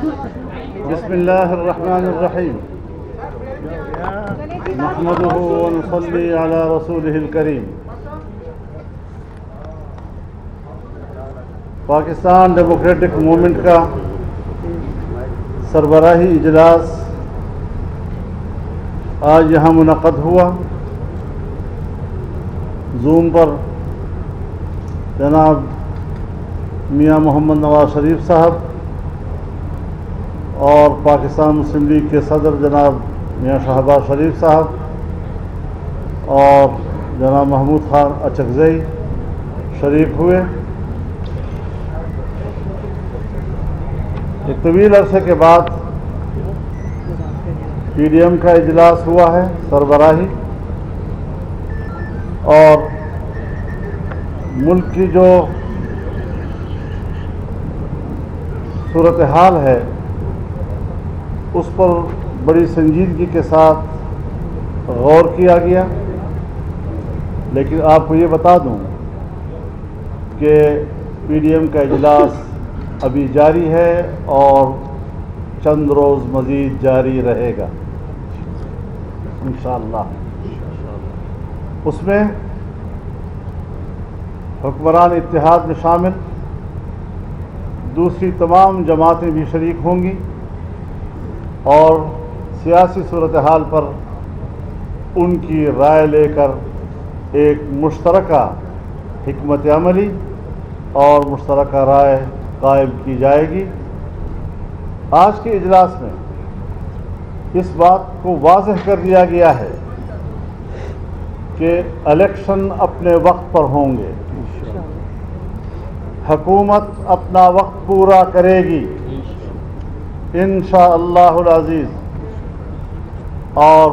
بسم الله الرحمن الرحيم نحمده ونصلي على رسوله الكريم. پاکستان ڈیموکریٹک موومنٹ کا سربراہی اجلاس آج یہاں منعقد ہوا. زوم پر جناب میاں محمد نواز شریف صاحب اور پاکستان مسلم لیگ کے صدر جناب میاں شہباز شریف صاحب اور جناب محمود خان اچکزئی شریک ہوئے. ایک طویل عرصے کے بعد پی ڈی ایم کا اجلاس ہوا ہے سربراہی، اور ملک کی جو صورتحال ہے اس پر بڑی سنجیدگی کے ساتھ غور کیا گیا. لیکن آپ کو یہ بتا دوں کہ پی ڈی ایم کا اجلاس ابھی جاری ہے اور چند روز مزید جاری رہے گا انشاءاللہ. اس میں حکمران اتحاد میں شامل دوسری تمام جماعتیں بھی شریک ہوں گی اور سیاسی صورتحال پر ان کی رائے لے کر ایک مشترکہ حکمت عملی اور مشترکہ رائے قائم کی جائے گی. آج کے اجلاس میں اس بات کو واضح کر دیا گیا ہے کہ الیکشن اپنے وقت پر ہوں گے، حکومت اپنا وقت پورا کرے گی انشاءاللہ العزیز. اور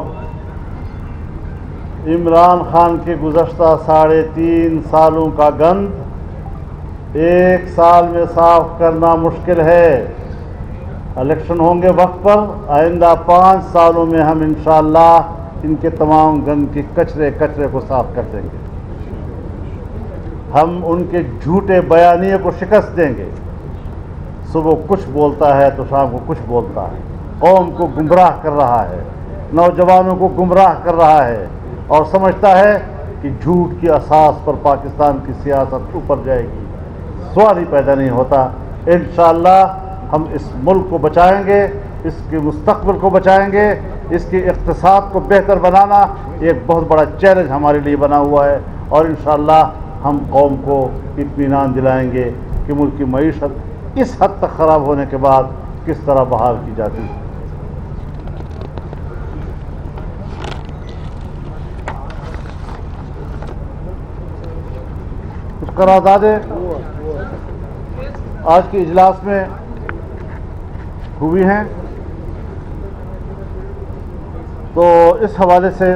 عمران خان کے گزشتہ 3.5 سالوں کا گند ایک سال میں صاف کرنا مشکل ہے. الیکشن ہوں گے وقت پر. آئندہ 5 سالوں میں ہم انشاءاللہ ان کے تمام گند کے کچرے کو صاف کر دیں گے. ہم ان کے جھوٹے بیانیے کو شکست دیں گے. صبح کچھ بولتا ہے تو شام کو کچھ بولتا ہے، قوم کو گمراہ کر رہا ہے، نوجوانوں کو گمراہ کر رہا ہے اور سمجھتا ہے کہ جھوٹ کی اساس پر پاکستان کی سیاست اوپر جائے گی. سوال ہی پیدا نہیں ہوتا. انشاءاللہ ہم اس ملک کو بچائیں گے، اس کے مستقبل کو بچائیں گے. اس کے اقتصاد کو بہتر بنانا ایک بہت بڑا چیلنج ہمارے لیے بنا ہوا ہے، اور انشاءاللہ ہم قوم کو اطمینان دلائیں گے کہ ملک کی معیشت اس حد تک خراب ہونے کے بعد کس طرح بحال کی جاتی ہے. کچھ قراردادیں آج کے اجلاس میں ہوئی ہیں، تو اس حوالے سے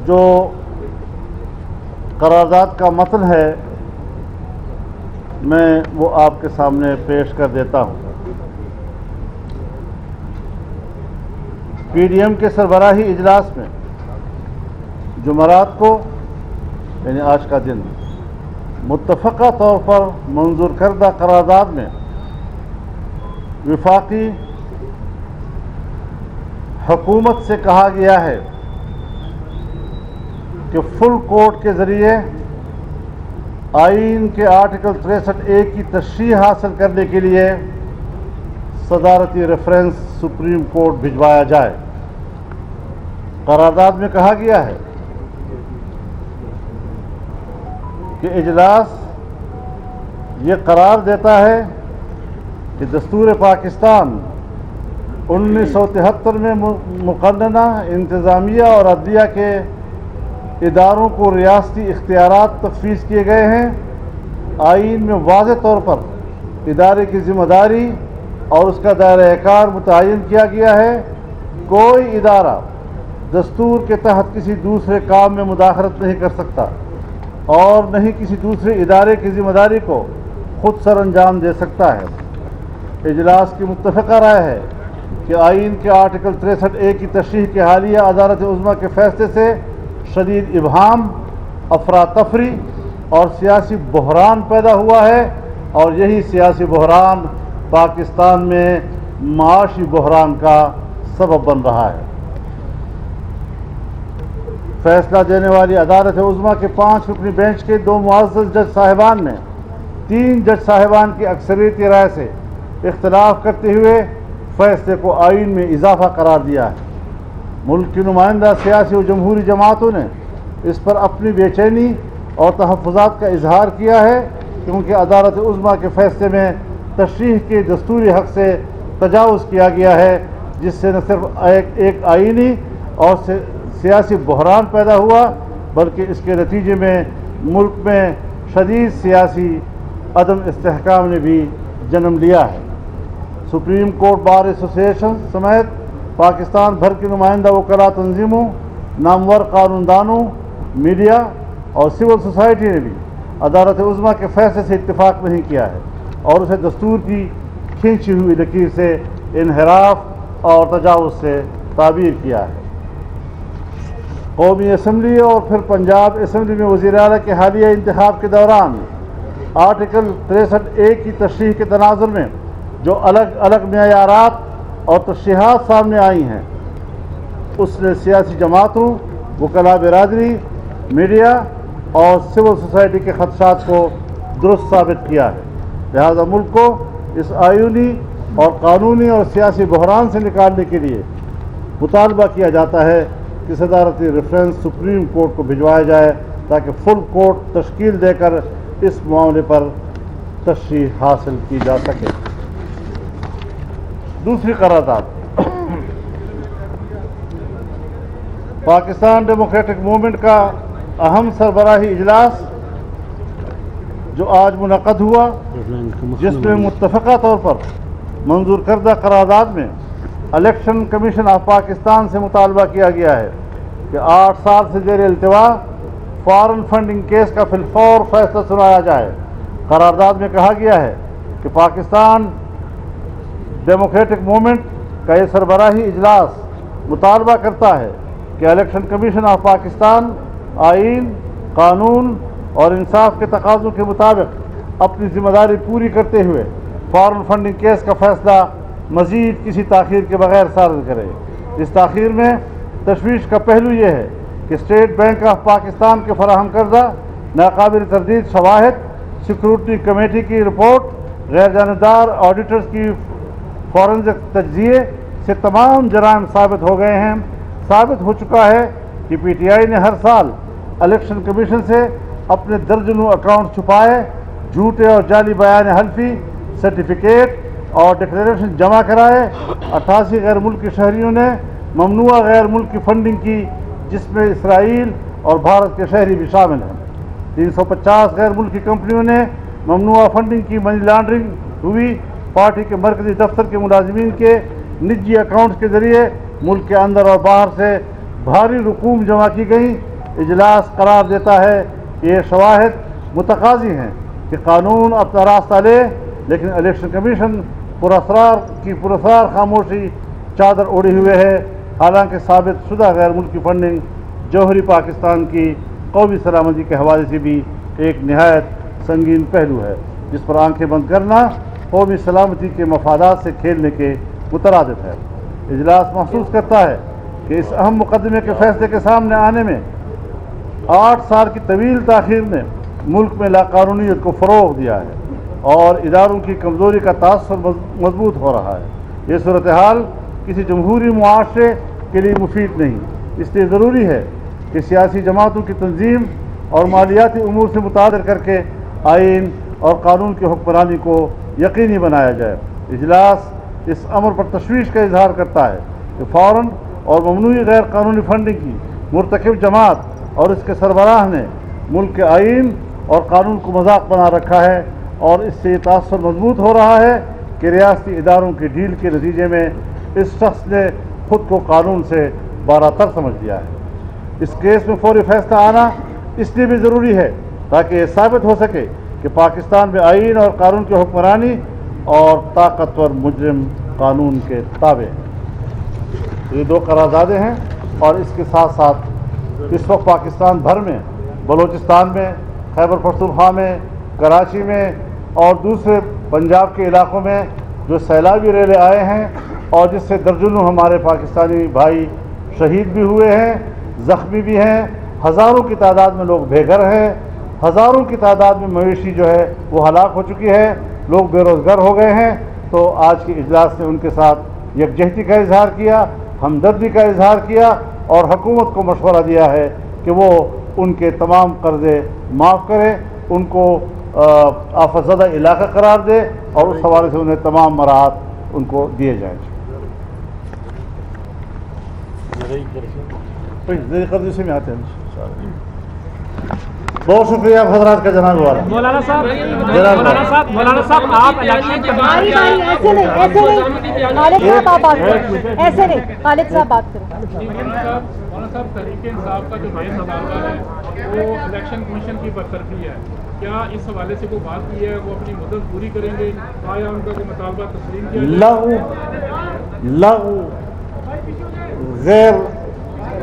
جو قرارداد کا متن ہے میں وہ آپ کے سامنے پیش کر دیتا ہوں. پی ڈی ایم کے سربراہی اجلاس میں جمعرات کو یعنی آج کا دن متفقہ طور پر منظور کردہ قرارداد میں وفاقی حکومت سے کہا گیا ہے کہ فل کورٹ کے ذریعے آئین کے آرٹیکل 63A کی تشریح حاصل کرنے کے لیے صدارتی ریفرنس سپریم کورٹ بھجوایا جائے. قرارداد میں کہا گیا ہے کہ اجلاس یہ قرار دیتا ہے کہ دستور پاکستان 1973 میں مقننہ انتظامیہ اور عدلیہ کے اداروں کو ریاستی اختیارات تفویض کیے گئے ہیں. آئین میں واضح طور پر ادارے کی ذمہ داری اور اس کا دائرہ کار متعین کیا گیا ہے. کوئی ادارہ دستور کے تحت کسی دوسرے کام میں مداخلت نہیں کر سکتا اور نہ ہی کسی دوسرے ادارے کی ذمہ داری کو خود سر انجام دے سکتا ہے. اجلاس کی متفقہ رائے ہے کہ آئین کے آرٹیکل 63A کی تشریح کے حالیہ عدالت عظمیٰ کے فیصلے سے شدید ابہام، افراتفری اور سیاسی بحران پیدا ہوا ہے اور یہی سیاسی بحران پاکستان میں معاشی بحران کا سبب بن رہا ہے۔ فیصلہ دینے والی عدالت عظمیٰ کے 5 رکنی بینچ کے 2 معزز جج صاحبان نے 3 جج صاحبان کی اکثریتی رائے سے اختلاف کرتے ہوئے فیصلے کو آئین میں اضافہ قرار دیا ہے۔ ملک کی نمائندہ سیاسی و جمہوری جماعتوں نے اس پر اپنی بے چینی اور تحفظات کا اظہار کیا ہے، کیونکہ عدالت عظمیٰ کے فیصلے میں تشریح کے دستوری حق سے تجاوز کیا گیا ہے، جس سے نہ صرف ایک آئینی اور سیاسی بحران پیدا ہوا، بلکہ اس کے نتیجے میں ملک میں شدید سیاسی عدم استحکام نے بھی جنم لیا ہے۔ سپریم کورٹ بار ایسوسی ایشن سمیت پاکستان بھر کی نمائندہ وکلاء تنظیموں، نامور قانون دانوں، میڈیا اور سول سوسائٹی نے بھی عدالت عظمیٰ کے فیصلے سے اتفاق نہیں کیا ہے اور اسے دستور کی کھینچی ہوئی لکیر سے انحراف اور تجاوز سے تعبیر کیا ہے۔ قومی اسمبلی اور پھر پنجاب اسمبلی میں وزیر اعلیٰ کے حالیہ انتخاب کے دوران آرٹیکل 63A کی تشریح کے تناظر میں جو الگ الگ معیارات اور تشریحات سامنے آئی ہیں، اس نے سیاسی جماعتوں، وکلاء برادری، میڈیا اور سول سوسائٹی کے خدشات کو درست ثابت کیا ہے۔ لہذا ملک کو اس آئینی اور قانونی اور سیاسی بحران سے نکالنے کے لیے مطالبہ کیا جاتا ہے کہ صدارتی ریفرنس سپریم کورٹ کو بھجوایا جائے تاکہ فل کورٹ تشکیل دے کر اس معاملے پر تشریح حاصل کی جا سکے۔ دوسری قرارداد، پاکستان ڈیموکریٹک موومنٹ کا اہم سربراہی اجلاس جو آج منعقد ہوا، جس میں متفقہ طور پر منظور کردہ قرارداد میں الیکشن کمیشن آف پاکستان سے مطالبہ کیا گیا ہے کہ 8 سال سے زیر التوا فارن فنڈنگ کیس کا فی الفور فیصلہ سنایا جائے۔ قرارداد میں کہا گیا ہے کہ پاکستان ڈیموکریٹک موومنٹ کا یہ سربراہی اجلاس مطالبہ کرتا ہے کہ الیکشن کمیشن آف پاکستان آئین، قانون اور انصاف کے تقاضوں کے مطابق اپنی ذمہ داری پوری کرتے ہوئے فارن فنڈنگ کیس کا فیصلہ مزید کسی تاخیر کے بغیر صادر کرے۔ اس تاخیر میں تشویش کا پہلو یہ ہے کہ اسٹیٹ بینک آف پاکستان کے فراہم کردہ ناقابل تردید شواہد، سیکورٹی کمیٹی کی رپورٹ، غیر جانبدار آڈیٹرز کی فورنزک تجزیے سے تمام جرائم ثابت ہو گئے ہیں۔ ثابت ہو چکا ہے کہ پی ٹی آئی نے ہر سال الیکشن کمیشن سے اپنے درجنوں اکاؤنٹ چھپائے، جھوٹے اور جعلی بیان حلفی، سرٹیفکیٹ اور ڈکلیریشن جمع کرائے۔ 88 غیر ملکی شہریوں نے ممنوعہ غیر ملکی فنڈنگ کی، جس میں اسرائیل اور بھارت کے شہری بھی شامل ہیں۔ 350 غیر ملکی کمپنیوں نے ممنوعہ فنڈنگ کی۔ منی لانڈرنگ ہوئی۔ پارٹی کے مرکزی دفتر کے ملازمین کے نجی اکاؤنٹس کے ذریعے ملک کے اندر اور باہر سے بھاری رقوم جمع کی گئیں۔ اجلاس قرار دیتا ہے کہ یہ شواہد متقاضی ہیں کہ قانون اپنا راستہ لے، لیکن الیکشن کمیشن پراسرار خاموشی چادر اوڑھے ہوئے ہے، حالانکہ ثابت شدہ غیر ملکی فنڈنگ جوہری پاکستان کی قومی سلامتی کے حوالے سے بھی ایک نہایت سنگین پہلو ہے، جس پر آنکھیں بند کرنا قومی سلامتی کے مفادات سے کھیلنے کے مترادف ہے۔ اجلاس محسوس کرتا ہے کہ اس اہم مقدمے کے فیصلے کے سامنے آنے میں 8 سال کی طویل تاخیر نے ملک میں لاقانونیت کو فروغ دیا ہے اور اداروں کی کمزوری کا تاثر مضبوط ہو رہا ہے۔ یہ صورتحال کسی جمہوری معاشرے کے لیے مفید نہیں، اس لیے ضروری ہے کہ سیاسی جماعتوں کی تنظیم اور مالیاتی امور سے متعارف کر کے آئین اور قانون کی حکمرانی کو یقینی بنایا جائے۔ اجلاس اس امر پر تشویش کا اظہار کرتا ہے کہ فوراً اور ممنوعی غیر قانونی فنڈنگ کی مرتکب جماعت اور اس کے سربراہ نے ملک کے آئین اور قانون کو مذاق بنا رکھا ہے، اور اس سے یہ تاثر مضبوط ہو رہا ہے کہ ریاستی اداروں کی ڈھیل کے نتیجے میں اس شخص نے خود کو قانون سے بالاتر سمجھ لیا ہے۔ اس کیس میں فوری فیصلہ آنا اس لیے بھی ضروری ہے تاکہ یہ ثابت ہو سکے کہ پاکستان میں آئین اور قانون کی حکمرانی اور طاقتور مجرم قانون کے تابع ہیں۔ یہ 2 قراردادیں ہیں، اور اس کے ساتھ ساتھ اس وقت پاکستان بھر میں، بلوچستان میں، خیبر پختونخوا میں، کراچی میں، اور دوسرے پنجاب کے علاقوں میں جو سیلابی ریلے آئے ہیں اور جس سے درجنوں ہمارے پاکستانی بھائی شہید بھی ہوئے ہیں، زخمی بھی ہیں، ہزاروں کی تعداد میں لوگ بے گھر ہیں، ہزاروں کی تعداد میں مویشی جو ہے وہ ہلاک ہو چکی ہے، لوگ بے روزگار ہو گئے ہیں. تو آج کے اجلاس نے ان کے ساتھ یکجہتی کا اظہار کیا، ہمدردی کا اظہار کیا اور حکومت کو مشورہ دیا ہے کہ وہ ان کے تمام قرضے معاف کرے، ان کو آفت زدہ علاقہ قرار دے اور اس حوالے سے انہیں تمام مراحت ان کو دیے جائیں. قرضے میں آتے ہیں. بہت شکریہ آپ حضرات کا جناب والا. مولانا صاحب آپ الیکشن ایسے نہیں خالد صاحب بات کریں. مولانا صاحب تحریک انصاف کا جو نیا مطالبہ ہے وہ الیکشن کمیشن کی برطرفی ہے، کیا اس حوالے سے کوئی بات کی ہے؟ وہ اپنی مدت پوری کریں گے؟ آیا ان کا کوئی مطالبہ تسلیم کیا جائے؟ لغو غیر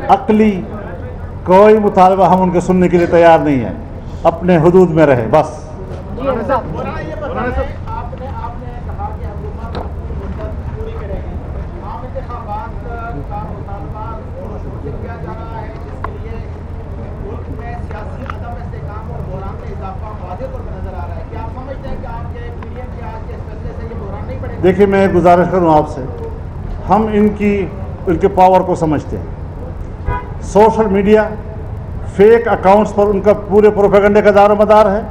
عقلی کوئی مطالبہ ہم ان کے سننے کے لیے تیار نہیں ہیں. اپنے حدود میں رہے بس. دیکھیے میں گزارش کروں آپ سے، ہم ان کے پاور کو سمجھتے ہیں. سوشل میڈیا فیک اکاؤنٹس پر ان کا پورے پروپیگنڈے کا دار و مدار ہے.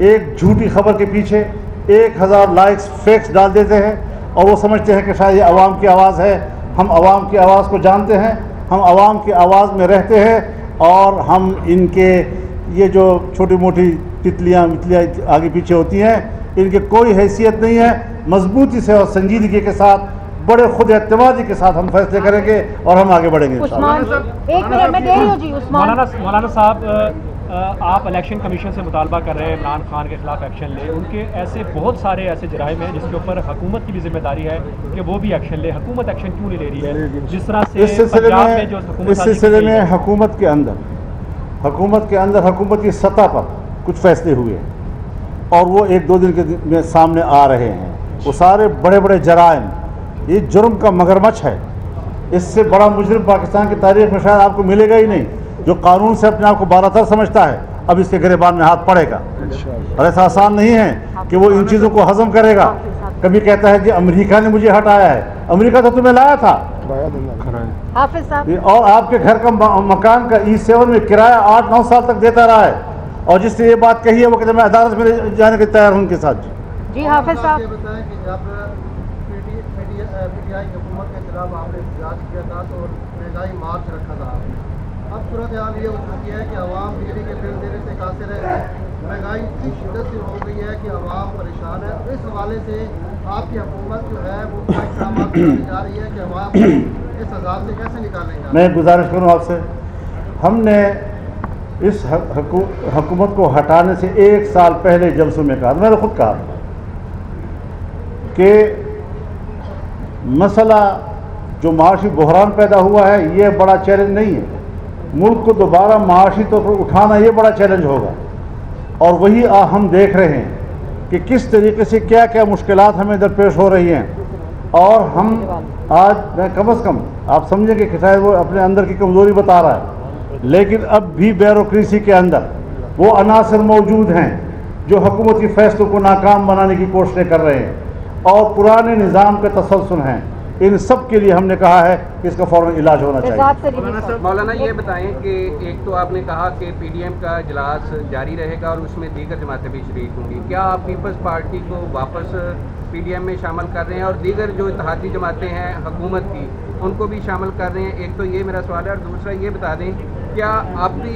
ایک جھوٹی خبر کے پیچھے 1000 لائکس فیکس ڈال دیتے ہیں اور وہ سمجھتے ہیں کہ شاید یہ عوام کی آواز ہے. ہم عوام کی آواز کو جانتے ہیں، ہم عوام کی آواز میں رہتے ہیں اور ہم ان کے یہ جو چھوٹی موٹی تتلیاں آگے پیچھے ہوتی ہیں ان کی کوئی حیثیت نہیں ہے. مضبوطی سے اور سنجیدگی کے ساتھ بڑے خود اعتمادی کے ساتھ ہم فیصلے کریں گے اور ہم آگے بڑھیں گے. مولانا صاحب آپ الیکشن کمیشن سے مطالبہ کر رہے ہیں عمران خان کے خلاف ایکشن لے. ان کے ایسے بہت سارے ایسے جرائم ہیں جس کے اوپر حکومت کی بھی ذمہ داری ہے کہ وہ بھی ایکشن لے. حکومت ایکشن کیوں نہیں لے رہی ہے؟ جس طرح سے اس سلسلے میں حکومت کے اندر حکومت کی سطح پر کچھ فیصلے ہوئے اور وہ 1-2 دن کے سامنے آ رہے ہیں. وہ سارے بڑے بڑے جرائم، یہ جرم کا مگرمچھ ہے. اس سے بڑا مجرم پاکستان کی تاریخ میں شاید آپ کو ملے گا ہی نہیں، جو قانون سے اپنے آپ کو بالاتر سمجھتا ہے اب اس کے گریبان میں ہاتھ پڑے گا. اور ایسا آسان نہیں ہے کہ وہ ان چیزوں کو ہضم کرے گا. کبھی کہتا ہے کہ امریکہ نے مجھے ہٹایا ہے. امریکہ تو تمہیں لایا تھا. اور آپ کے گھر کا مکان کا E7 میں کرایہ 8-9 سال تک دیتا رہا ہے. اور جس نے یہ بات کہی ہے وہ کہتے ہیں میں عدالت میں جانے کے تیار ہوں ان کے ساتھ. جی حافظ صاحب، بتائیں کہ جب PTI حکومت کے خلاف آپ نے احتجاج کیا تھا تو مہنگائی مارچ رکھا تھا. اب صورتحال یہ ہو چکی ہے کہ عوام بجلی کے بل دینے سے قاصر ہے. مہنگائی اتنی شدت سے ہو گئی ہے کہ عوام پریشان ہے. اس حوالے سے آپ کی حکومت جو ہے وہ کیا اقدامات کرنے جا رہی ہے کہ عوام اس عذاب سے کیسے نکالیں گے؟ میں گزارش کروں آپ سے، ہم نے اس حکومت کو ہٹانے سے 1 سال پہلے جلسوں میں کہا، میں نے خود کہا کہ مسئلہ جو معاشی بحران پیدا ہوا ہے یہ بڑا چیلنج نہیں ہے. ملک کو دوبارہ معاشی طور پر اٹھانا یہ بڑا چیلنج ہوگا. اور وہی ہم دیکھ رہے ہیں کہ کس طریقے سے کیا کیا مشکلات ہمیں درپیش ہو رہی ہیں. اور ہم آج میں کم از کم آپ سمجھیں کہ شاید وہ اپنے اندر کی کمزوری بتا رہا ہے، لیکن اب بھی بیوروکریسی کے اندر وہ عناصر موجود ہیں جو حکومتی فیصلوں کو ناکام بنانے کی کوششیں کر رہے ہیں اور پرانے نظام کے تسلسل ہیں. ان سب کے لیے ہم نے کہا ہے کہ اس کا فوراً علاج ہونا چاہیے. مولانا یہ بتائیں کہ ایک تو آپ نے کہا کہ PDM کا اجلاس جاری رہے گا اور اس میں دیگر جماعتیں بھی شریک ہوں گی. کیا آپ پیپلز پارٹی کو واپس PDM میں شامل کر رہے ہیں اور دیگر جو اتحادی جماعتیں ہیں حکومت کی ان کو بھی شامل کر رہے ہیں؟ ایک تو یہ میرا سوال ہے. اور دوسرا یہ بتا دیں کیا آپ بھی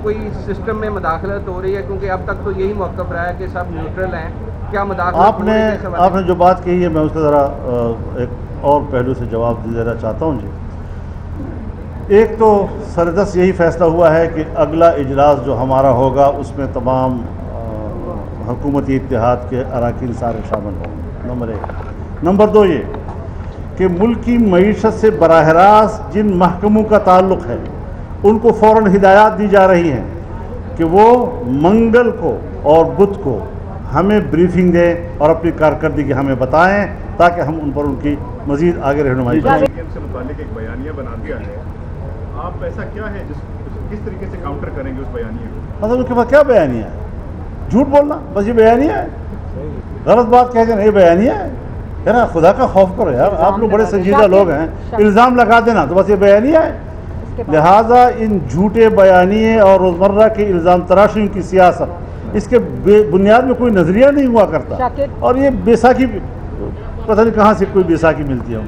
کوئی سسٹم میں مداخلت ہو رہی ہے؟ کیونکہ اب تک تو یہی موقف رہا ہے کہ سب نیوٹرل ہیں. کیا مداخلت آپ نے جو بات کہی ہے میں اس کا ذرا ایک اور پہلو سے جواب دینا چاہتا ہوں. جی، ایک تو سردست یہی فیصلہ ہوا ہے کہ اگلا اجلاس جو ہمارا ہوگا اس میں تمام حکومتی اتحاد کے اراکین سارے شامل ہوں گے. نمبر 1. نمبر 2 یہ کہ ملکی معیشت سے براہ راست جن محکموں کا تعلق ہے ان کو فوراً ہدایات دی جا رہی ہیں کہ وہ منگل کو اور بدھ کو ہمیں بریفنگ دیں اور اپنی کارکردگی ہمیں بتائیں تاکہ ہم ان پر ان کی مزید آگے رہنمائی کریں. سے متعلق ایک بیانیہ بنا دیا ہے, آپ ایسا کیا ہے کس طریقے سے کاؤنٹر کریں گے اس بیانیے کو؟ مطلب اس کے بعد کیا بیانیہ ہے؟ جھوٹ بولنا, بس یہ بیانیہ ہے. غلط بات کہہ کے نہیں بیانیہ ہے نا. خدا کا خوف کرو یار, آپ لوگ بڑے سنجیدہ لوگ ہیں, الزام لگا دینا تو بس یہ بیانیہ ہے. لہٰذا ان جھوٹے بیانیے اور روزمرہ کے الزام تراشی کی سیاست, اس کے بنیاد میں کوئی نظریہ نہیں ہوا کرتا, اور یہ بیساکھی پتہ نہیں کہاں سے کوئی بیساکھی ملتی ہے.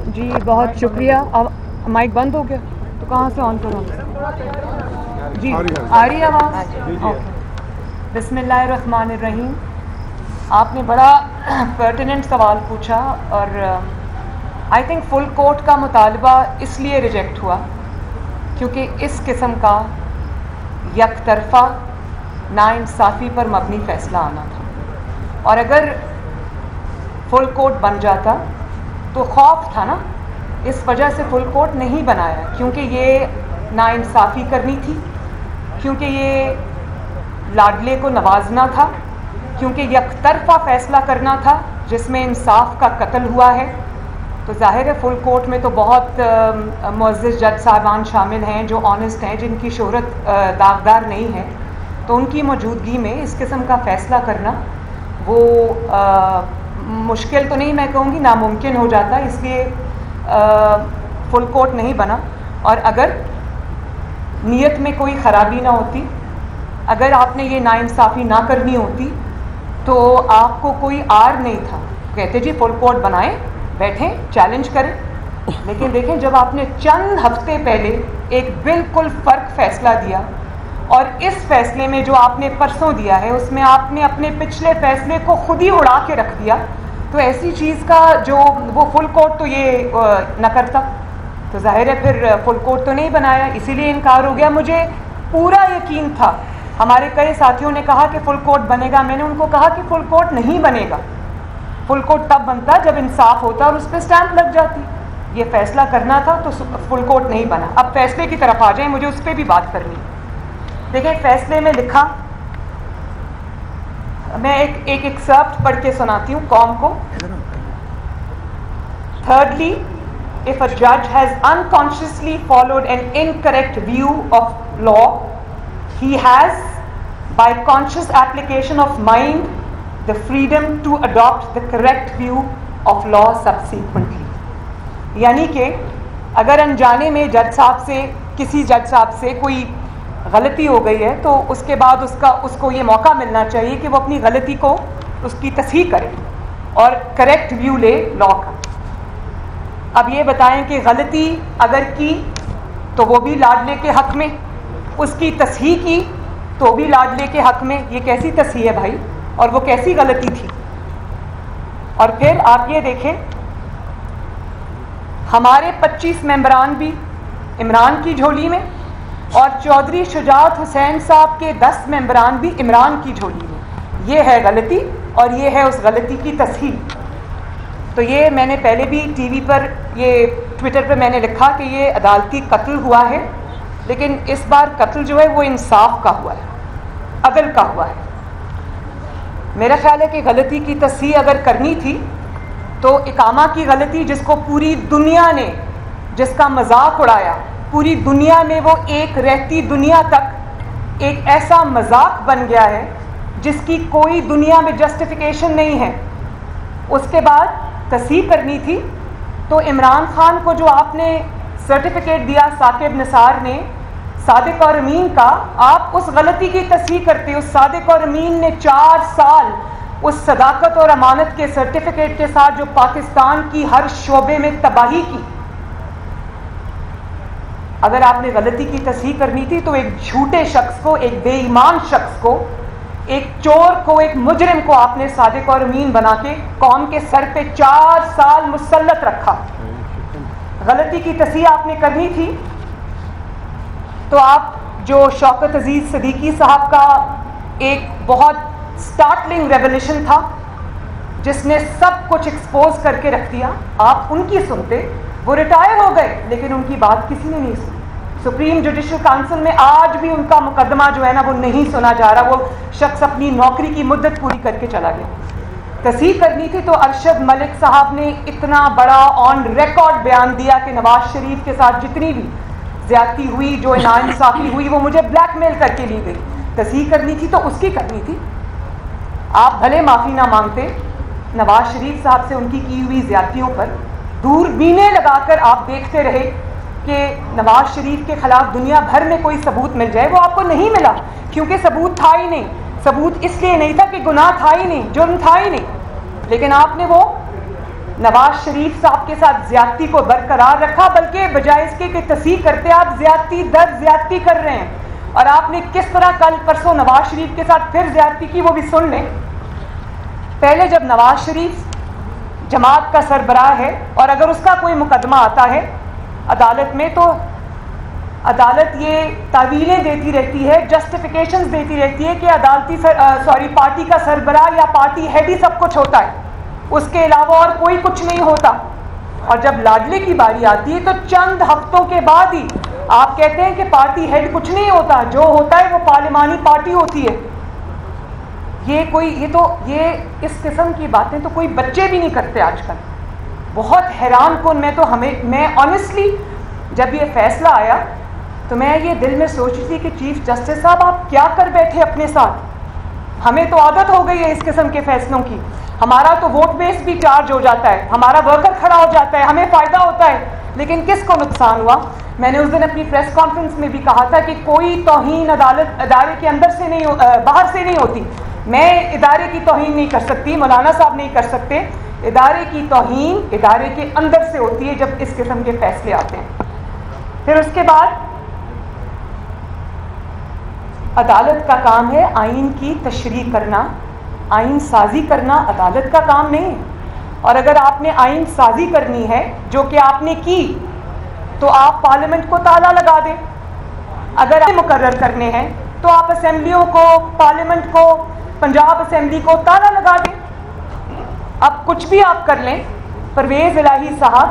جی بہت شکریہ. اب مائک بند ہو گیا تو کہاں سے آن کروں؟ جی آ رہی ہے آواز؟ اوکے. بسم اللہ الرحمن الرحیم. آپ نے بڑا پرٹیننٹ سوال پوچھا, اور آئی تھنک فل کورٹ کا مطالبہ اس لیے ریجیکٹ ہوا کیونکہ اس قسم کا یک طرفہ ناانصافی پر مبنی فیصلہ آنا تھا, اور اگر فل کورٹ بن جاتا تو خوف تھا نا, اس وجہ سے فل کورٹ نہیں بنایا کیونکہ یہ ناانصافی کرنی تھی, کیونکہ یہ لاڈلے کو نوازنا تھا, کیونکہ یک طرفہ فیصلہ کرنا تھا جس میں انصاف کا قتل ہوا ہے. تو ظاہر ہے فل کورٹ میں تو بہت معزز جج صاحبان شامل ہیں جو آنیسٹ ہیں, جن کی شہرت داغدار نہیں ہے, تو ان کی موجودگی میں اس قسم کا فیصلہ کرنا وہ مشکل تو نہیں, میں کہوں گی ناممکن ہو جاتا. اس لیے فل کورٹ نہیں بنا. اور اگر نیت میں کوئی خرابی نہ ہوتی, اگر آپ نے یہ ناانصافی نہ کرنی ہوتی تو آپ کو کوئی آر نہیں تھا, کہتے جی فل کورٹ بنائیں, بیٹھیں, چیلنج کریں. لیکن دیکھیں جب آپ نے چند ہفتے پہلے ایک بالکل فرق فیصلہ دیا, اور اس فیصلے میں جو آپ نے پرسوں دیا ہے اس میں آپ نے اپنے پچھلے فیصلے کو خود ہی اڑا کے رکھ دیا, تو ایسی چیز کا جو وہ فل کورٹ تو یہ نہ کرتا, تو ظاہر ہے پھر فل کورٹ تو نہیں بنایا, اسی لیے انکار ہو گیا. مجھے پورا یقین تھا, ہمارے کئی ساتھیوں نے کہا کہ فل کورٹ بنے گا, میں نے ان کو کہا کہ فل کورٹ نہیں بنے گا. فل کورٹ تب بنتا جب انصاف ہوتا اور اس پہ اسٹیمپ لگ جاتی. یہ فیصلہ کرنا تھا تو فل کورٹ نہیں بنا. اب فیصلے کی طرف آ جائیں, مجھے اس پہ بھی بات کرنی. دیکھیں فیصلے میں لکھا, میں ایک ایکسرپٹ پڑھ کے سناتی ہوں قوم کو. Thirdly, if a judge has unconsciously followed an incorrect view of law, he has, by conscious application of mind, the freedom to adopt the correct view of law subsequently. یعنی کہ اگر انجانے میں جج صاحب سے, کسی جج صاحب سے کوئی غلطی ہو گئی ہے تو اس کے بعد اس کو یہ موقع ملنا چاہیے کہ وہ اپنی غلطی کو, اس کی تصحیح کرے اور کریکٹ ویو لے لا کا. اب یہ بتائیں کہ غلطی اگر کی تو وہ بھی لاڈلے کے حق میں, اس کی تصحیح کی تو بھی لاڈلے کے حق میں. یہ کیسی تصحیح ہے بھائی, اور وہ کیسی غلطی تھی. اور پھر آپ یہ دیکھیں, ہمارے 25 ممبران بھی عمران کی جھولی میں, اور چودھری شجاعت حسین صاحب کے 10 ممبران بھی عمران کی جھولی میں. یہ ہے غلطی, اور یہ ہے اس غلطی کی تصحیح. تو یہ میں نے پہلے بھی ٹی وی پر, یہ ٹویٹر پہ میں نے لکھا کہ یہ عدالتی قتل ہوا ہے, لیکن اس بار قتل جو ہے وہ انصاف کا ہوا ہے, عدل کا ہوا ہے. میرا خیال ہے کہ غلطی کی تصحیح اگر کرنی تھی تو اقامہ کی غلطی, جس کو پوری دنیا نے, جس کا مذاق اڑایا, پوری دنیا میں وہ ایک رہتی دنیا تک ایک ایسا مذاق بن گیا ہے جس کی کوئی دنیا میں جسٹیفیکیشن نہیں ہے, اس کے بعد تصحیح کرنی تھی. تو عمران خان کو جو آپ نے سرٹیفکیٹ دیا ثاقب نثار نے صادق اور امین کا, آپ اس غلطی کی تصحیح کرتے. اس صادق اور امین نے 4 سال اس صداقت اور امانت کے سرٹیفکیٹ کے ساتھ جو پاکستان کی ہر شعبے میں تباہی کی, اگر آپ نے غلطی کی تصحیح کرنی تھی تو ایک جھوٹے شخص کو, ایک بے ایمان شخص کو, ایک چور کو, ایک مجرم کو آپ نے صادق اور امین بنا کے قوم کے سر پہ 4 سال مسلط رکھا. غلطی کی تصحیح آپ نے کرنی تھی تو آپ جو شوکت عزیز صدیقی صاحب کا ایک بہت سٹارٹلنگ ریولیوشن تھا, جس نے سب کچھ ایکسپوز کر کے رکھ دیا، آپ ان کی سنتے، وہ ریٹائر ہو گئے لیکن ان کی بات کسی نے نہیں سنی. سپریم جوڈیشل کونسل میں آج بھی ان کا مقدمہ جو ہے نا وہ نہیں سنا جا رہا. وہ شخص اپنی نوکری کی مدت پوری کر کے چلا گیا. تصحیح کرنی تھی تو ارشد ملک صاحب نے اتنا بڑا آن ریکارڈ بیان دیا کہ نواز شریف کے ساتھ جتنی بھی زیادتی ہوئی، جو ناانصافی ہوئی، وہ مجھے بلیک میل کر کے لی گئی. تصحیح کرنی تھی تو اس کی کرنی تھی. آپ بھلے معافی نہ مانگتے، نواز شریف صاحب سے ان کی ہوئی زیادتیوں پر دوربینیں لگا کر آپ دیکھتے رہے کہ نواز شریف کے خلاف دنیا بھر میں کوئی ثبوت مل جائے. وہ آپ کو نہیں ملا کیونکہ ثبوت تھا ہی نہیں. ثبوت اس لیے نہیں تھا کہ گناہ تھا ہی نہیں، جرم تھا ہی نہیں. لیکن آپ نے وہ نواز شریف صاحب کے ساتھ زیادتی کو برقرار رکھا، بلکہ بجائے اس کے کہ تصحیح کرتے آپ زیادتی در زیادتی کر رہے ہیں. اور آپ نے کس طرح کل پرسوں نواز شریف کے ساتھ پھر زیادتی کی وہ بھی سن لیں. پہلے جب نواز شریف جماعت کا سربراہ ہے اور اگر اس کا کوئی مقدمہ آتا ہے عدالت میں تو عدالت یہ تعویلیں دیتی رہتی ہے، جسٹیفیکیشنز دیتی رہتی ہے کہ پارٹی کا سربراہ یا پارٹی ہیڈ ہی سب کچھ ہوتا ہے، اس کے علاوہ اور کوئی کچھ نہیں ہوتا. اور جب لاڈلے کی باری آتی ہے تو چند ہفتوں کے بعد ہی آپ کہتے ہیں کہ پارٹی ہیڈ کچھ نہیں ہوتا، جو ہوتا ہے وہ پارلیمانی پارٹی ہوتی ہے. یہ اس قسم کی باتیں تو کوئی بچے بھی نہیں کرتے آج کل. بہت حیران کن. میں آنیسٹلی جب یہ فیصلہ آیا تو میں یہ دل میں سوچ رہی تھی کہ چیف جسٹس صاحب آپ کیا کر بیٹھے اپنے ساتھ. ہمیں تو عادت ہو گئی ہے اس قسم کے فیصلوں کی. ہمارا تو ووٹ بیس بھی چارج ہو جاتا ہے، ہمارا ورکر کھڑا ہو جاتا ہے، ہمیں فائدہ ہوتا ہے. لیکن کس کو نقصان ہوا؟ میں نے اس دن اپنی پریس کانفرنس میں بھی کہا تھا کہ کوئی توہین ادارے کے اندر سے نہیں، باہر سے نہیں ہوتی. میں ادارے کی توہین نہیں کر سکتی، مولانا صاحب نہیں کر سکتے. ادارے کی توہین ادارے کے اندر سے ہوتی ہے جب اس قسم کے فیصلے آتے ہیں. پھر اس کے بعد عدالت کا کام ہے آئین کی تشریح کرنا، آئین سازی کرنا عدالت کا کام نہیں. اور اگر آپ نے آئین سازی کرنی ہے جو کہ آپ نے کی تو آپ پارلیمنٹ کو تالا لگا دیں. اگر آپ مقرر کرنے ہیں تو آپ اسمبلیوں کو، پارلیمنٹ کو، پنجاب اسمبلی کو تالا لگا دیں. اب کچھ بھی آپ کر لیں، پرویز الہی صاحب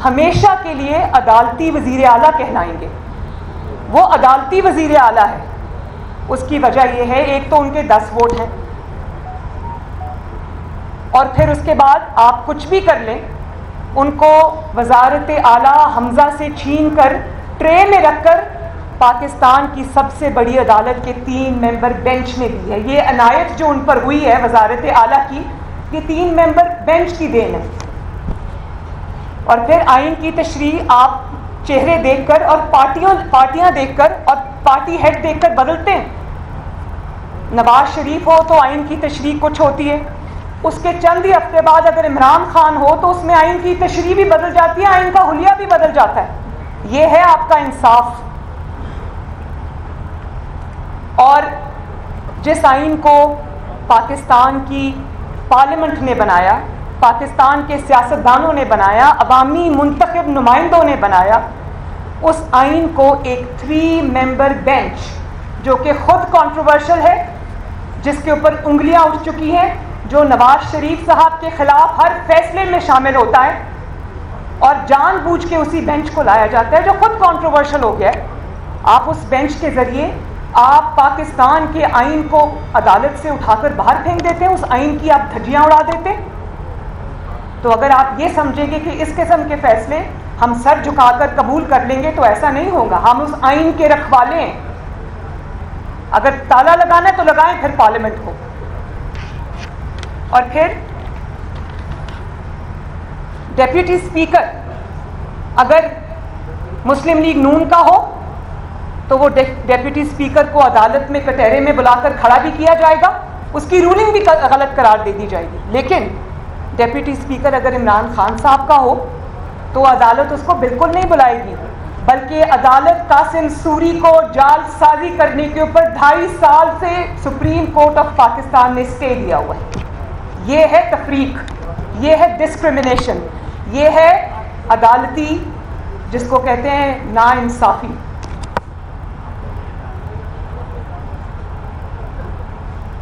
ہمیشہ کے لیے عدالتی وزیر اعلیٰ کہلائیں گے. وہ عدالتی وزیر اعلیٰ ہے. اس کی وجہ یہ ہے، ایک تو ان کے 10 ووٹ ہیں، اور پھر اس کے بعد آپ کچھ بھی کر لیں ان کو وزارت اعلیٰ حمزہ سے چھین کر ٹرے میں رکھ کر پاکستان کی سب سے بڑی عدالت کے 3 ممبر بینچ میں دی ہے. یہ عنایت جو ان پر ہوئی ہے وزارت اعلیٰ کی، یہ 3 ممبر بینچ کی دین ہے. اور پھر آئین کی تشریح آپ چہرے دیکھ کر اور پارٹیاں دیکھ کر اور پارٹی ہیڈ دیکھ کر بدلتے ہیں. نواز شریف ہو تو آئین کی تشریح کچھ ہوتی ہے، اس کے چند ہی ہفتے بعد اگر عمران خان ہو تو اس میں آئین کی تشریح بھی بدل جاتی ہے، آئین کا حلیہ بھی بدل جاتا ہے. یہ ہے آپ کا انصاف. اور جس آئین کو پاکستان کی پارلیمنٹ نے بنایا، پاکستان کے سیاستدانوں نے بنایا، عوامی منتخب نمائندوں نے بنایا، اس آئین کو ایک 3 ممبر بینچ جو کہ خود کنٹروورشل ہے، جس کے اوپر انگلیاں اٹھ چکی ہیں، جو نواز شریف صاحب کے خلاف ہر فیصلے میں شامل ہوتا ہے، اور جان بوجھ کے اسی بینچ کو لایا جاتا ہے جو خود کنٹروورشل ہو گیا ہے. آپ اس بینچ کے ذریعے آپ پاکستان کے آئین کو عدالت سے اٹھا کر باہر پھینک دیتے ہیں، اس آئین کی آپ دھجیاں اڑا دیتے ہیں. تو اگر آپ یہ سمجھیں گے کہ اس قسم کے فیصلے ہم سر جھکا کر قبول کر لیں گے تو ایسا نہیں ہوگا. ہم اس آئین کے رکھوالے ہیں. اگر تالا لگانا ہے تو لگائیں پھر پارلیمنٹ کو. اور پھر ڈیپٹی اسپیکر اگر مسلم لیگ نون کا ہو تو وہ ڈیپٹی اسپیکر کو عدالت میں کٹہرے میں بلا کر کھڑا بھی کیا جائے گا، اس کی رولنگ بھی غلط قرار دے دی جائے گی. لیکن ڈیپٹی اسپیکر اگر عمران خان صاحب کا ہو تو عدالت اس کو بالکل نہیں بلائے گی، بلکہ عدالت قاسم سوری کو جال سازی کرنے کے اوپر 2.5 سال سے سپریم کورٹ آف پاکستان نے اسٹے دیا ہوا ہے. یہ ہے تفریق، یہ ہے ڈسکرمنیشن، یہ ہے عدالتی جس کو کہتے ہیں ناانصافی.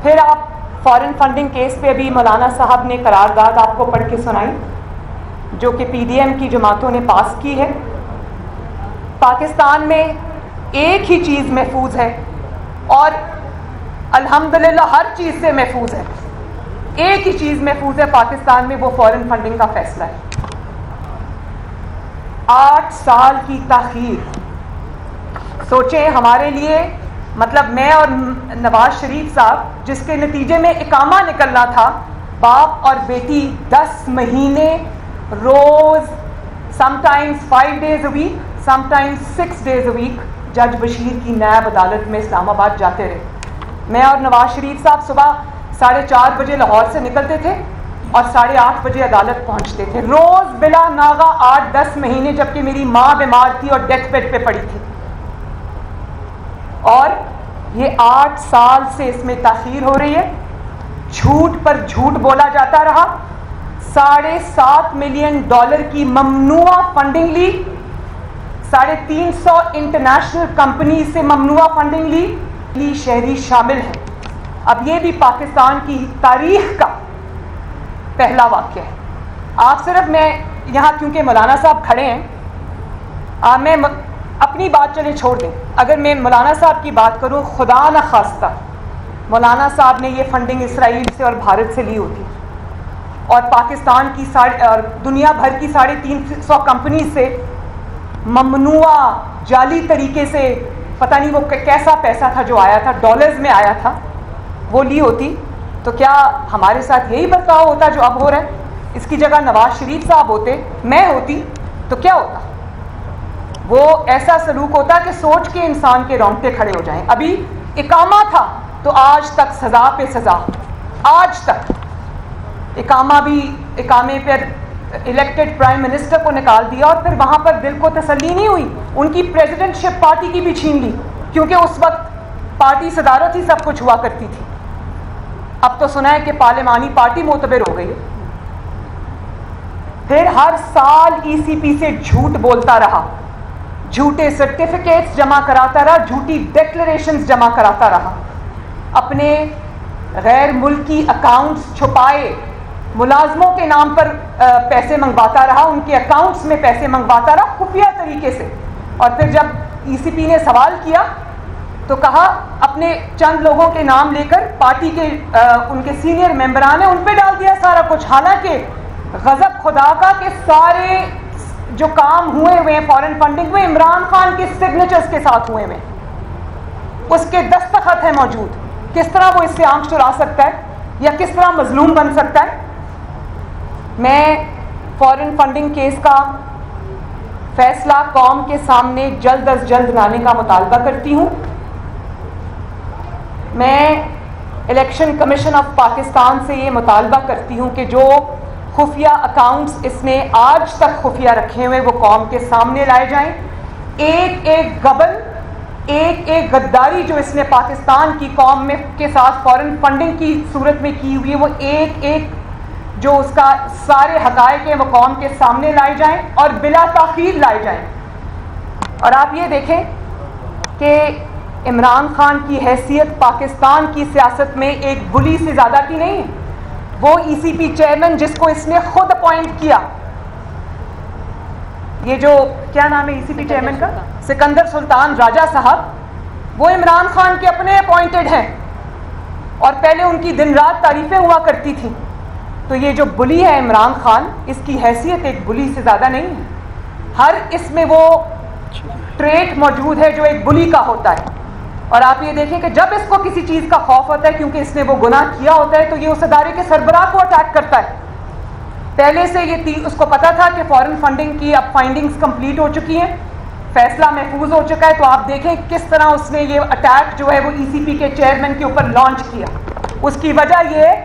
پھر آپ فارن فنڈنگ کیس پہ ابھی مولانا صاحب نے قرارداد آپ کو پڑھ کے سنائی جو کہ پی ڈی ایم کی جماعتوں نے پاس کی ہے. پاکستان میں ایک ہی چیز محفوظ ہے اور الحمدللہ ہر چیز سے محفوظ ہے. ایک ہی چیز محفوظ ہے پاکستان میں, وہ فارن فنڈنگ کا فیصلہ ہے. 8 سال کی تاخیر سوچیں ہمارے لیے, مطلب میں اور نواز شریف صاحب جس کے نتیجے میں اقامہ نکلنا تھا, باپ اور بیٹی 10 مہینے روز, sometimes 5 days a week, sometimes 6 days a week جج بشیر کی نیب عدالت میں اسلام آباد جاتے رہے. میں اور نواز شریف صاحب صبح 4:30 بجے لاہور سے نکلتے تھے اور 8:30 بجے عدالت پہنچتے تھے, روز بلا ناغہ 8-10 مہینے, جبکہ میری ماں بیمار تھی اور ڈیتھ بیڈ پہ پڑی تھی. اور یہ 8 سال سے اس میں تاخیر ہو رہی ہے. جھوٹ پر جھوٹ بولا جاتا رہا. $7.5 ملین کی ممنوعہ فنڈنگ لی, 350 انٹرنیشنل کمپنیز سے ممنوعہ فنڈنگ لی, شہری شامل ہیں. اب یہ بھی پاکستان کی تاریخ کا پہلا واقعہ ہے. آپ صرف, میں یہاں کیونکہ مولانا صاحب کھڑے ہیں, میں اپنی بات چلے چھوڑ دیں. اگر میں مولانا صاحب کی بات کروں, خدا نہ خواستہ مولانا صاحب نے یہ فنڈنگ اسرائیل سے اور بھارت سے لی ہوتی اور پاکستان کی اور دنیا بھر کی 350 کمپنیز سے ممنوعہ جعلی طریقے سے, پتہ نہیں وہ کیسا پیسہ تھا جو آیا تھا, ڈالرز میں آیا تھا, وہ لی ہوتی تو کیا ہمارے ساتھ یہی برتاؤ ہوتا جو اب ہو رہا ہے؟ اس کی جگہ نواز شریف صاحب ہوتے, میں ہوتی, تو کیا ہوتا؟ وہ ایسا سلوک ہوتا کہ سوچ کے انسان کے رونگٹے کھڑے ہو جائیں. ابھی اقامہ تھا تو آج تک سزا پہ سزا, آج تک اقامے پر الیکٹڈ پرائم منسٹر کو نکال دیا اور پھر وہاں پر دل کو تسلی نہیں ہوئی, ان کی پریزیڈنٹ شپ پارٹی کی بھی چھین لی, کیونکہ اس وقت پارٹی صدارت ہی سب کچھ ہوا کرتی تھی. اب تو سنا ہے کہ پارلیمانی پارٹی معتبر ہو گئی ہے. پھر ہر سال ای سی پی سے جھوٹ بولتا رہا, جھوٹے سرٹیفکیٹس جمع کراتا رہا, جھوٹی ڈیکلریشنز جمع کراتا رہا, اپنے غیر ملکی اکاؤنٹس چھپائے, ملازموں کے نام پر پیسے منگواتا رہا, ان کے اکاؤنٹس میں پیسے منگواتا رہا خفیہ طریقے سے. اور پھر جب ای سی پی نے سوال کیا تو کہا اپنے چند لوگوں کے نام لے کر, پارٹی کے ان کے سینئر ممبران ہیں ان پہ ڈال دیا سارا کچھ, حالانکہ غضب خدا کا کہ سارے جو کام ہوئے ہوئے ہیں فارن فنڈنگ میں عمران خان کے سگنیچرز کے ساتھ ہوئے ہوئے, اس کے دستخط ہیں موجود. کس طرح وہ اس سے آنکھ چرا سکتا ہے یا کس طرح مظلوم بن سکتا ہے؟ میں فارن فنڈنگ کیس کا فیصلہ قوم کے سامنے جلد از جلد لانے کا مطالبہ کرتی ہوں. میں الیکشن کمیشن آف پاکستان سے یہ مطالبہ کرتی ہوں کہ جو خفیہ اکاؤنٹس اس نے آج تک خفیہ رکھے ہوئے وہ قوم کے سامنے لائے جائیں. ایک ایک گبن, ایک ایک غداری جو اس نے پاکستان کی قوم میں کے ساتھ فارن فنڈنگ کی صورت میں کی ہوئی ہے, وہ ایک ایک جو اس کا سارے حقائق ہیں وہ قوم کے سامنے لائے جائیں اور بلا تاخیر لائے جائیں. اور آپ یہ دیکھیں کہ عمران خان کی حیثیت پاکستان کی سیاست میں ایک بلی سے زیادہ کی نہیں ہے. وہ ای سی پی چیئرمین جس کو اس نے خود اپوائنٹ کیا, یہ جو کیا نام ہے ای سی پی چیئرمین کا, سکندر سلطان راجہ صاحب, وہ عمران خان کے اپنے اپوائنٹڈ ہیں اور پہلے ان کی دن رات تعریفیں ہوا کرتی تھیں. تو یہ جو بلی ہے عمران خان, اس کی حیثیت ایک بلی سے زیادہ نہیں ہے. ہر اس میں وہ ٹریٹ موجود ہے جو ایک بلی کا ہوتا ہے. اور آپ یہ دیکھیں کہ جب اس کو کسی چیز کا خوف ہوتا ہے کیونکہ اس نے وہ گناہ کیا ہوتا ہے تو یہ اس ادارے کے سربراہ کو اٹیک کرتا ہے. پہلے سے یہ اس کو پتا تھا کہ فارن فنڈنگ کی اب فائنڈنگز کمپلیٹ ہو چکی ہیں, فیصلہ محفوظ ہو چکا ہے, تو آپ دیکھیں کس طرح اس نے یہ اٹیک جو ہے وہ ای سی پی کے چیئرمین کے اوپر لانچ کیا. اس کی وجہ یہ ہے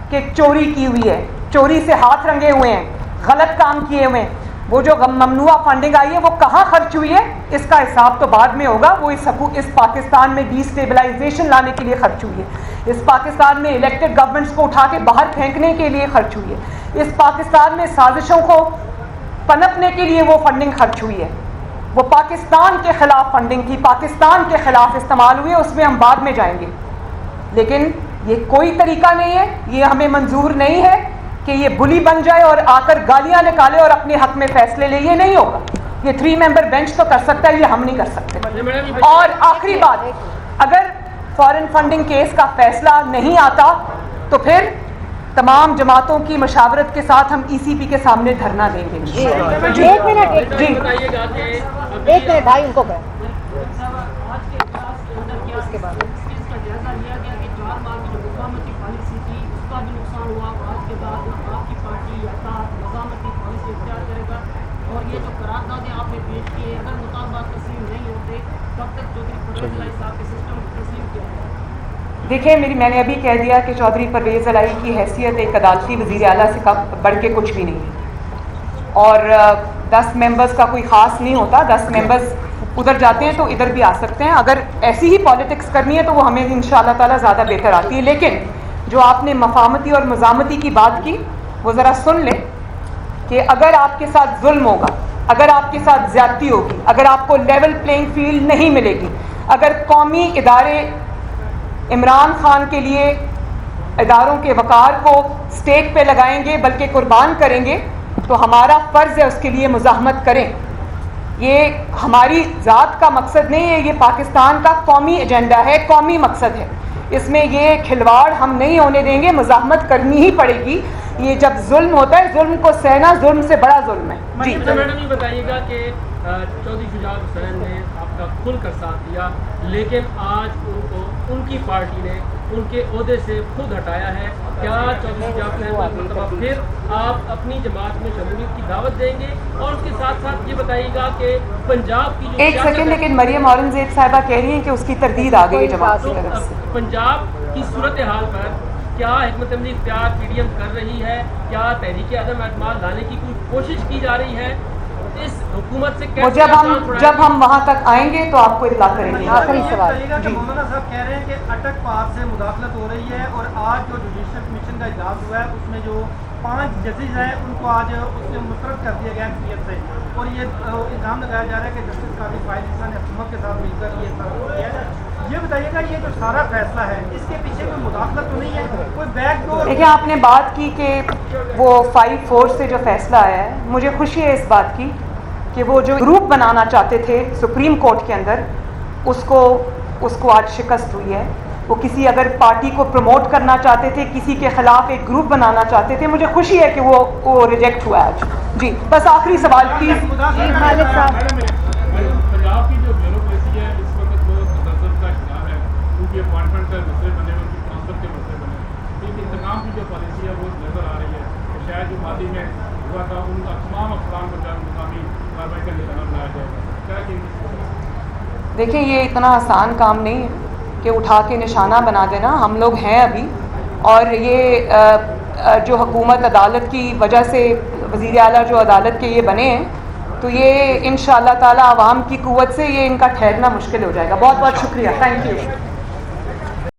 کہ چوری کی ہوئی ہے, چوری سے ہاتھ رنگے ہوئے ہیں, غلط کام کیے ہوئے ہیں. وہ جو ممنوعہ فنڈنگ آئی ہے وہ کہاں خرچ ہوئی ہے اس کا حساب تو بعد میں ہوگا. وہ اس پاکستان میں ڈی اسٹیبلائزیشن لانے کے لیے خرچ ہوئی ہے, اس پاکستان میں الیکٹڈ گورنمنٹس کو اٹھا کے باہر پھینکنے کے لیے خرچ ہوئی ہے, اس پاکستان میں سازشوں کو پنپنے کے لیے وہ فنڈنگ خرچ ہوئی ہے. وہ پاکستان کے خلاف فنڈنگ تھی, پاکستان کے خلاف استعمال ہوئی ہے, اس میں ہم بعد میں جائیں گے. لیکن یہ کوئی طریقہ نہیں ہے, یہ ہمیں منظور نہیں ہے کہ یہ بلی بن جائے اور آ کر گالیاں نکالے اور اپنے حق میں فیصلے لے. یہ نہیں ہوگا. یہ 3 ممبر بینچ تو کر سکتا ہے, یہ ہم نہیں کر سکتے. اور آخری بات, اگر فارن فنڈنگ کیس کا فیصلہ نہیں آتا تو پھر تمام جماعتوں کی مشاورت کے ساتھ ہم ای سی پی کے سامنے دھرنا دیں گے. ایک منٹ بھائی ان کو اس کے بعد دیکھیں, میں نے ابھی کہہ دیا کہ چودھری پرویز الہی کی حیثیت ایک عدالتی وزیر اعلیٰ سے بڑھ کے کچھ بھی نہیں ہے, اور 10 ممبرز کا کوئی خاص نہیں ہوتا. 10 ممبرز ادھر جاتے ہیں تو ادھر بھی آ سکتے ہیں. اگر ایسی ہی پالیٹکس کرنی ہے تو وہ ہمیں انشاءاللہ تعالیٰ زیادہ بہتر آتی ہے. لیکن جو آپ نے مفاہمتی اور مزاحمتی کی بات کی, وہ ذرا سن لیں کہ اگر آپ کے ساتھ ظلم ہوگا, اگر آپ کے ساتھ زیادتی ہوگی, اگر آپ کو لیول پلینگ فیلڈ نہیں ملے گی, اگر قومی ادارے عمران خان کے لیے اداروں کے وقار کو سٹیک پہ لگائیں گے بلکہ قربان کریں گے, تو ہمارا فرض ہے اس کے لیے مزاحمت کریں. یہ ہماری ذات کا مقصد نہیں ہے, یہ پاکستان کا قومی ایجنڈا ہے, قومی مقصد ہے. اس میں یہ کھلواڑ ہم نہیں ہونے دیں گے, مزاحمت کرنی ہی پڑے گی. یہ جب ظلم ہوتا ہے, ظلم کو سہنا ظلم سے بڑا ظلم ہے. جی میڈم یہ بتائیے گا کہ چودھری شجاعت حسین نے آپ کا کھل کر ساتھ دیا, لیکن آج ان کو ان کی پارٹی نے ان کے عہدے سے خود ہٹایا ہے. کیا چودھری شجاعت حسین کو مرتبہ پھر آپ اپنی جماعت میں شمولیت کی دعوت دیں گے؟ اور اس کے ساتھ ساتھ یہ بتائیے گا کہ پنجاب کی جو ایک سیکنڈ, لیکن مریم اورنگزیب صاحبہ کہہ رہی ہیں کہ اس کی تردید آ گئی ہے جماعت کی طرف سے. پنجاب کی صورتحال پر کیا حکمت عملی اختیار پی ڈی ایم کر رہی ہے؟ کیا تحریک عدم اعتماد لانے کی کوئی کوشش کی جا رہی ہے؟ اس حکومت سے جب ہم وہاں تک آئیں گے تو آپ کو اطلاع کریں گے. آخری سوال. مولانا صاحب کہہ رہے ہیں کہ اٹک پار سے مداخلت ہو رہی ہے, اور آج جو جوڈیشل کمیشن کا اجلاس ہوا ہے اس میں جو 5 ججز ہیں ان کو آج اس سے مسترد کر دیا گیا اکثریت سے, اور یہ الزام لگایا جا رہا ہے کہ جسٹس قاضی فائز عیسیٰ نے حکومت کے ساتھ مل کر یہ سارا کیا ہے. یہ بتائیے گا یہ جو سارا فیصلہ ہے اس کے پیچھے کوئی مداخلت تو نہیں ہے, کوئی بیک ڈور؟ دیکھیں, آپ نے بات کی کہ وہ 5-4 سے جو فیصلہ آیا ہے, مجھے خوشی ہے اس بات کی کہ وہ جو گروپ بنانا چاہتے تھے سپریم کورٹ کے اندر, اس کو آج شکست ہوئی ہے. وہ کسی اگر پارٹی کو پروموٹ کرنا چاہتے تھے, کسی کے خلاف ایک گروپ بنانا چاہتے تھے, مجھے خوشی ہے کہ وہ ریجیکٹ ہوا ہے آج. جی بس آخری سوال پلیز. خالد صاحب, پنجاب کی جو بیوروکریسی ہے اس وقت وہ تذبذب کا شکار ہے, کیونکہ اپوائنٹمنٹ کے مسئلے بنے, ان کی ٹرانسفر کے مسئلے بنے. لیکن انتقام کی جو پالیسی ہے وہ نظر آ رہی ہے کہ شاید جو ماضی میں ہوا تھا ان کا تمام افسران کو جو مقامی کارروائی کا نظام لایا جائے گا. کیا کہ دیکھیں, یہ اتنا آسان کام نہیں ہے کہ اٹھا کے نشانہ بنا دینا. ہم لوگ ہیں ابھی, اور یہ جو حکومت عدالت کی وجہ سے وزیر اعلیٰ جو عدالت کے یہ بنے ہیں, تو یہ انشاءاللہ تعالی عوام کی قوت سے یہ ان کا ٹھہرنا مشکل ہو جائے گا. بہت بہت شکریہ. Thank you.